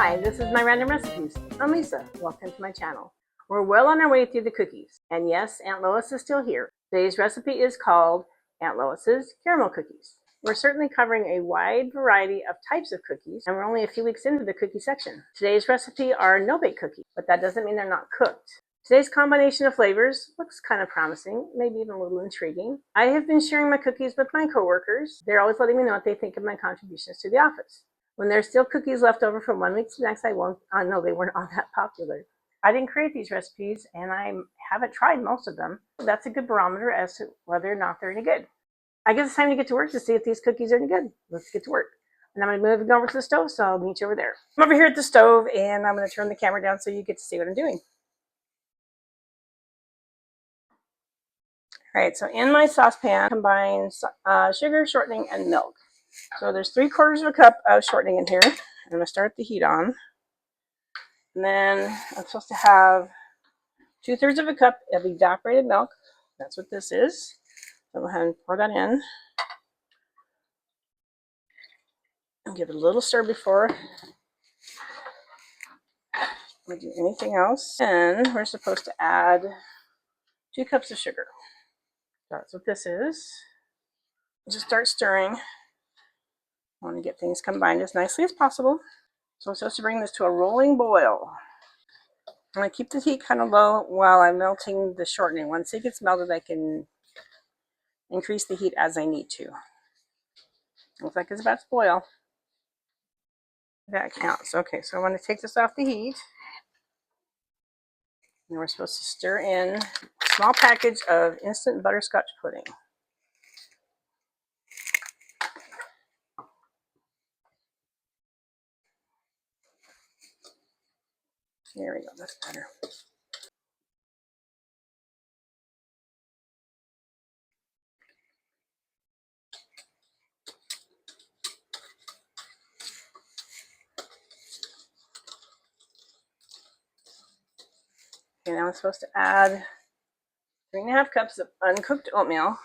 Hi, this is my Random Recipes. I'm Lisa. Welcome to my channel. We're well on our way through the cookies. And yes, Aunt Lois is still here. Today's recipe is called Aunt Lois's Caramel Cookies. We're certainly covering a wide variety of types of cookies, and we're only a few weeks into the cookie section. Today's recipe are no-bake cookies, but that doesn't mean they're not cooked. Today's combination of flavors looks kind of promising, maybe even a little intriguing. I have been sharing my cookies with my coworkers. They're always letting me know what they think of my contributions to the office. When there's still cookies left over from one week to the next, I won't. No, they weren't all that popular. I didn't create these recipes, and I haven't tried most of them. That's a good barometer as to whether or not they're any good. I guess it's time to get to work to see if these cookies are any good. Let's get to work. And I'm going to move over to the stove, so I'll meet you over there. I'm over here at the stove, and I'm going to turn the camera down so you get to see what I'm doing. All right, so in my saucepan, combine sugar, shortening, and milk. So there's 3/4 of a cup of shortening in here. I'm going to start the heat on. And then I'm supposed to have 2/3 of a cup of evaporated milk. That's what this is. So go ahead and pour that in. And give it a little stir before we do anything else. And we're supposed to add 2 cups of sugar. That's what this is. Just start stirring. I want to get things combined as nicely as possible. So I'm supposed to bring this to a rolling boil. I'm going to keep the heat kind of low while I'm melting the shortening. Once it gets melted, I can increase the heat as I need to. Looks like it's about to boil. That counts. Okay, so I want to take this off the heat. And we're supposed to stir in a small package of instant butterscotch pudding. There we go, that's better. Okay, now I'm supposed to add 3.5 cups of uncooked oatmeal,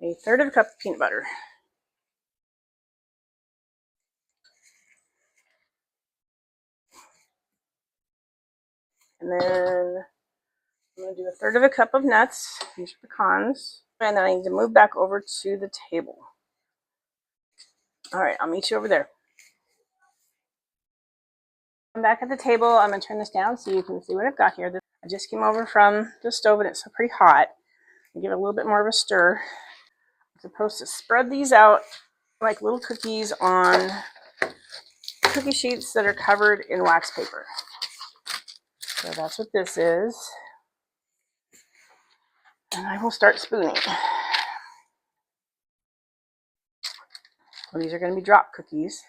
1/3 of a cup of peanut butter, and then I'm going to do 1/3 of a cup of nuts. These are pecans. And then I need to move back over to the table. All right, I'll meet you over there. I'm back at the table. I'm going to turn this down so you can see what I've got here. I just came over from the stove and it's pretty hot. I'll give it a little bit more of a stir. I'm supposed to spread these out like little cookies on cookie sheets that are covered in wax paper. So that's what this is. And I will start spooning. Well, these are going to be drop cookies.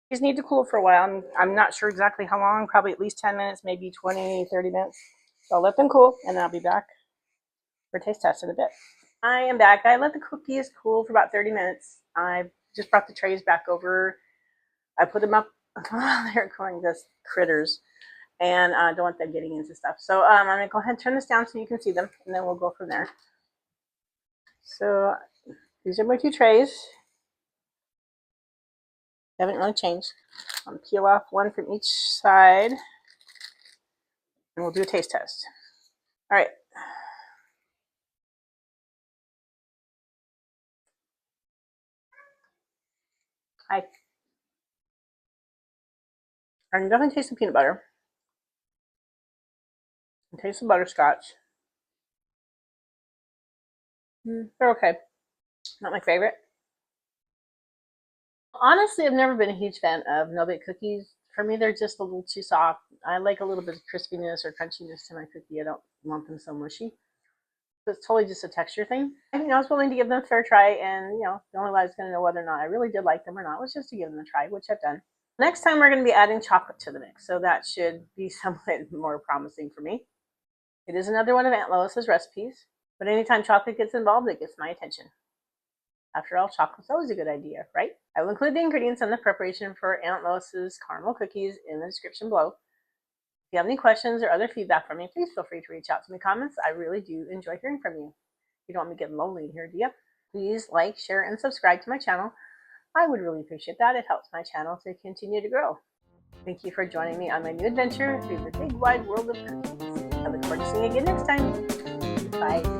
These need to cool for a while. I'm not sure exactly how long, probably at least 10 minutes, maybe 20, 30 minutes. So I'll let them cool and then I'll be back for a taste test in a bit. I am back. I let the cookies cool for about 30 minutes. I just brought the trays back over. I put them up. They're calling this critters. And I don't want them getting into stuff. So I'm going to go ahead and turn this down so you can see them. And then we'll go from there. So these are my 2 trays. They haven't really changed. I'm going to peel off one from each side. And we'll do a taste test. All right. I can definitely taste the peanut butter. I taste the butterscotch. They're okay. Not my favorite. Honestly, I've never been a huge fan of no-bake cookies. For me, they're just a little too soft. I like a little bit of crispiness or crunchiness to my cookie. I don't want them so mushy. So it's totally just a texture thing. I was willing to give them a fair try, and the only way I was going to know whether or not I really did like them or not was just to give them a try, which I've done. Next time we're going to be adding chocolate to the mix, so that should be somewhat more promising for me. It is another one of Aunt Lois's recipes, but anytime chocolate gets involved, it gets my attention. After all, chocolate's always a good idea, right? I will include the ingredients and the preparation for Aunt Lois's caramel cookies in the description below. If you have any questions or other feedback from me, please feel free to reach out to me in the comments. I really do enjoy hearing from you. You don't want me getting lonely in here, do you? Please like, share, and subscribe to my channel. I would really appreciate that. It helps my channel to continue to grow. Thank you for joining me on my new adventure through the big wide world of cookies. I look forward to seeing you again next time. Bye.